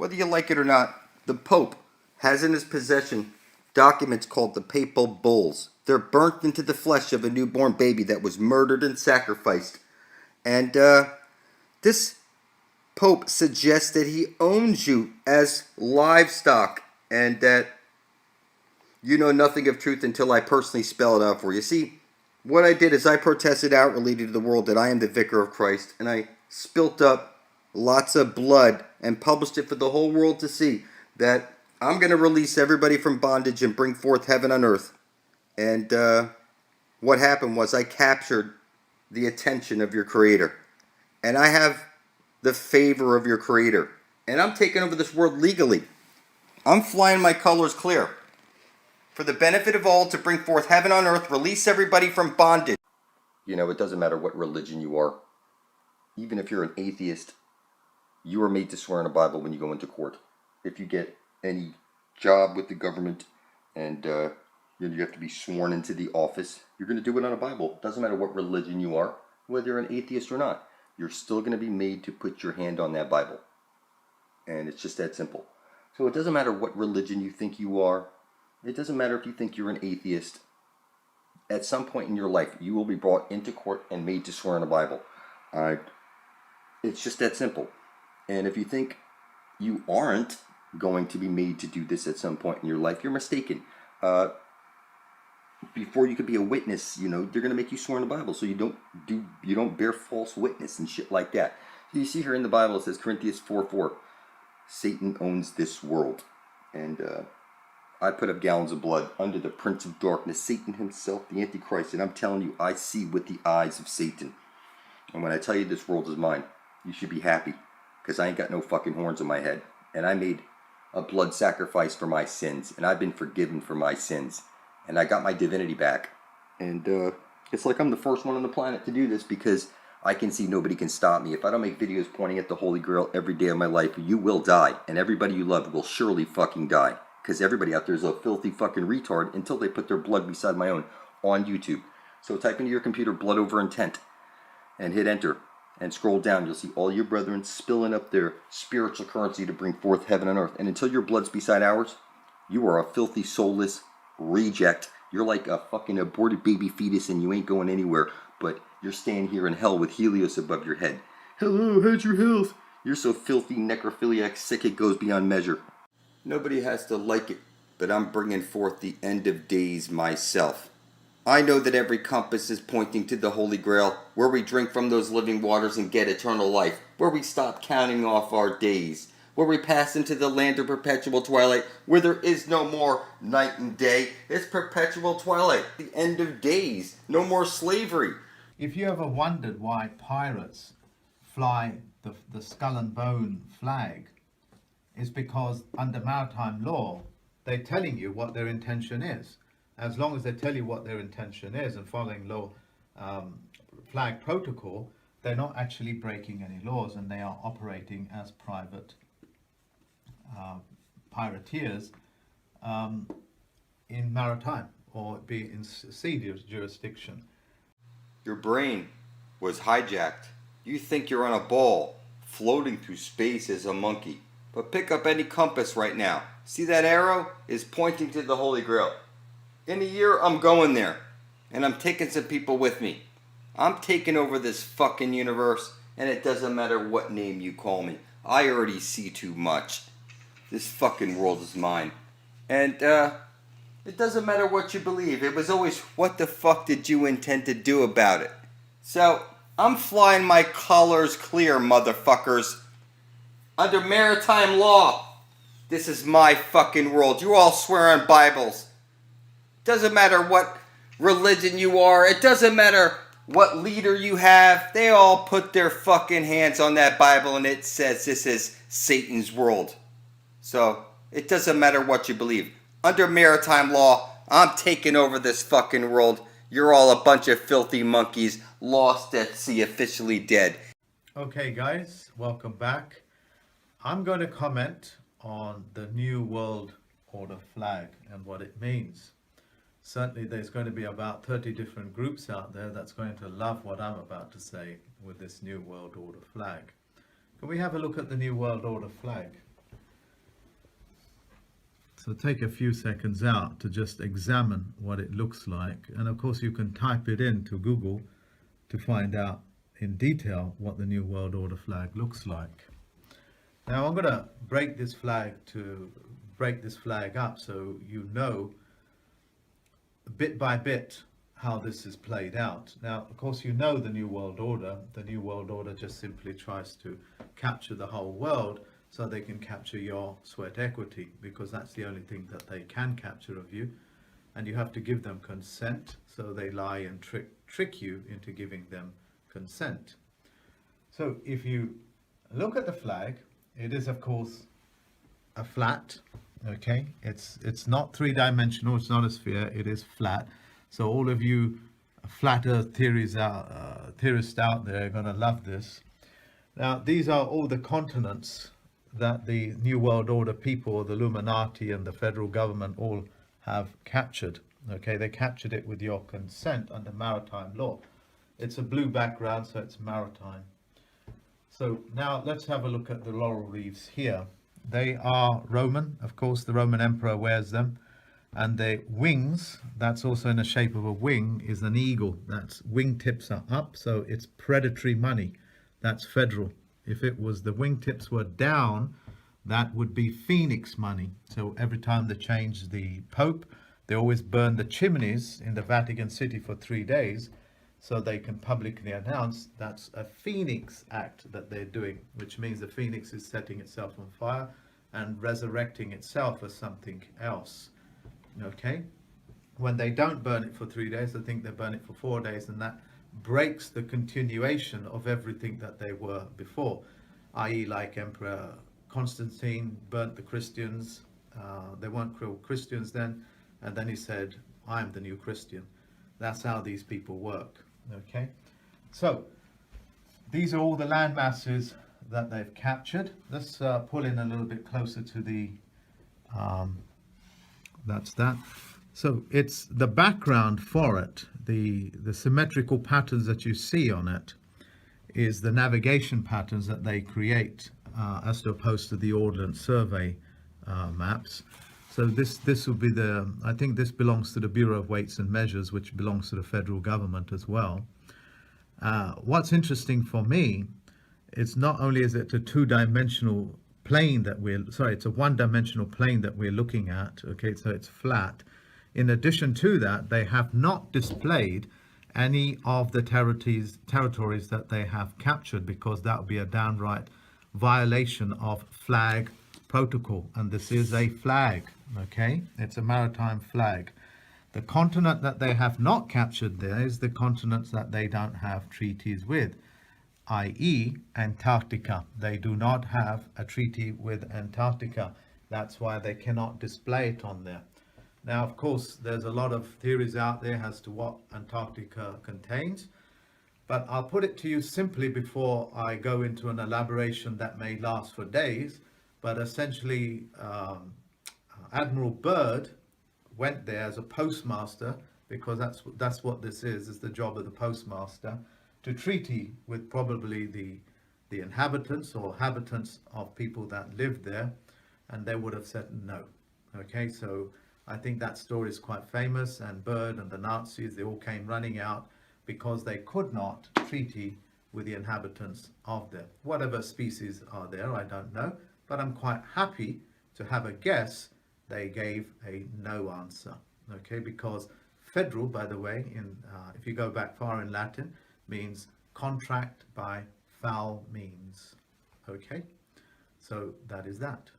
Whether you like it or not, the Pope has in his possession documents called the Papal Bulls. They're burnt into the flesh of a newborn baby that was murdered and sacrificed. And this Pope suggests that he owns you as livestock and that you know nothing of truth until I personally spell it out for you. See, what I did is I protested outwardly to the world that I am the vicar of Christ, and I spilt up lots of blood and published it for the whole world to see that I'm going to release everybody from bondage and bring forth heaven on earth. And what happened was I captured the attention of your Creator. And I have the favor of your Creator. And I'm taking over this world legally. I'm flying my colors clear. For the benefit of all, to bring forth heaven on earth, release everybody from bondage. You know, it doesn't matter what religion you are. Even if you're an atheist, you are made to swear in a Bible when you go into court. If you get any job with the government and you have to be sworn into the office, you're going to do it on a Bible. It doesn't matter what religion you are, whether you're an atheist or not. You're still going to be made to put your hand on that Bible. And it's just that simple. So it doesn't matter what religion you think you are. It doesn't matter if you think you're an atheist. At some point in your life, you will be brought into court and made to swear in a Bible. It's just that simple. And if you think you aren't going to be made to do this at some point in your life, you're mistaken. Before you could be a witness, you know, they're going to make you swear in the Bible, so you don't bear false witness and shit like that. So you see here in the Bible, it says Corinthians 4:4, Satan owns this world. And I put up gallons of blood under the prince of darkness, Satan himself, the Antichrist. And I'm telling you, I see with the eyes of Satan. And when I tell you this world is mine, you should be happy. Because I ain't got no fucking horns on my head. And I made a blood sacrifice for my sins. And I've been forgiven for my sins. And I got my divinity back. And it's like I'm the first one on the planet to do this because I can see nobody can stop me. If I don't make videos pointing at the Holy Grail every day of my life, you will die. And everybody you love will surely fucking die. Because everybody out there is a filthy fucking retard until they put their blood beside my own on YouTube. So type into your computer blood over intent and hit enter and scroll down. You'll see all your brethren spilling up their spiritual currency to bring forth heaven and earth. And until your blood's beside ours, you are a filthy, soulless reject. You're like a fucking aborted baby fetus and you ain't going anywhere. But you're staying here in hell with Helios above your head. Hello, how's your health? You're so filthy, necrophiliac, sick it goes beyond measure. Nobody has to like it, but I'm bringing forth the end of days myself. I know that every compass is pointing to the Holy Grail, where we drink from those living waters and get eternal life, where we stop counting off our days, where we pass into the land of perpetual twilight, where there is no more night and day. It's perpetual twilight, the end of days, no more slavery. If you ever wondered why pirates fly the skull and bone flag, is because under maritime law, they're telling you what their intention is. As long as they tell you what their intention is and following law, flag protocol, they're not actually breaking any laws and they are operating as private pirateers in maritime or be in sea jurisdiction. Your brain was hijacked. You think you're on a ball floating through space as a monkey. But pick up any compass right now. See that arrow is pointing to the Holy Grail. In a year, I'm going there. And I'm taking some people with me. I'm taking over this fucking universe. And it doesn't matter what name you call me. I already see too much. This fucking world is mine. And it doesn't matter what you believe. It was always, what the fuck did you intend to do about it? So, I'm flying my colors clear, motherfuckers. Under maritime law, this is my fucking world. You all swear on Bibles. Doesn't matter what religion you are. It doesn't matter what leader you have. They all put their fucking hands on that Bible and it says this is Satan's world. So, it doesn't matter what you believe. Under maritime law, I'm taking over this fucking world. You're all a bunch of filthy monkeys, lost at sea, officially dead. Okay guys, welcome back. I'm going to comment on the New World Order flag and what it means. Certainly there's going to be about 30 different groups out there that's going to love what I'm about to say with this New World Order flag. Can we have a look at the New World Order flag? So take a few seconds out to just examine what it looks like. And of course you can type it into Google to find out in detail what the New World Order flag looks like. Now I'm going to break this flag up so you know bit by bit how this is played out. Now, of course, you know the New World Order. The New World Order just simply tries to capture the whole world so they can capture your sweat equity, because that's the only thing that they can capture of you. And you have to give them consent, so they lie and trick you into giving them consent. So if you look at the flag, it is, of course, a flat. Okay, it's not three-dimensional, it's not a sphere, it is flat. So all of you flat earth theorists out there are going to love this. Now, these are all the continents that the New World Order people, the Illuminati and the federal government all have captured. Okay, they captured it with your consent under maritime law. It's a blue background, so it's maritime. So now let's have a look at the laurel wreaths here. They are Roman, of course, the Roman emperor wears them. And the wings, that's also in the shape of a wing, is an eagle. That's wingtips are up, so it's predatory money. That's federal. If it was the wingtips were down, that would be phoenix money. So every time they change the Pope, they always burn the chimneys in the Vatican City for 3 days, so they can publicly announce that's a phoenix act that they're doing, which means the phoenix is setting itself on fire and resurrecting itself as something else. Okay, when they don't burn it for 3 days, I think they burn it for 4 days, and that breaks the continuation of everything that they were before, i.e. like Emperor Constantine burnt the Christians. They weren't real Christians then, and then he said, I'm the new Christian. That's how these people work. Okay, so these are all the land masses that they've captured. Let's pull in a little bit closer to the that's that. So it's the background for it, the symmetrical patterns that you see on it is the navigation patterns that they create as opposed to the Ordnance Survey maps. So this will be I think this belongs to the Bureau of Weights and Measures, which belongs to the federal government as well. What's interesting for me, it's not only is it a two-dimensional plane that it's a one-dimensional plane that we're looking at. Okay, so it's flat. In addition to that, they have not displayed any of the territories that they have captured, because that would be a downright violation of flag protocol, and this is a flag. Okay, it's a maritime flag. The continent that they have not captured there is the continents that they don't have treaties with, i.e. Antarctica. They do not have a treaty with Antarctica. That's why they cannot display it on there. Now, of course, there's a lot of theories out there as to what Antarctica contains, but I'll put it to you simply before I go into an elaboration that may last for days. But essentially, Admiral Byrd went there as a postmaster, because that's what this is the job of the postmaster, to treaty with probably the inhabitants or habitants of people that lived there, and they would have said no. Okay, so I think that story is quite famous, and Byrd and the Nazis, they all came running out because they could not treaty with the inhabitants of there. Whatever species are there, I don't know, but I'm quite happy to have a guess they gave a no answer. Okay, because federal, by the way, if you go back far in Latin, means contract by foul means. Okay, so that is that.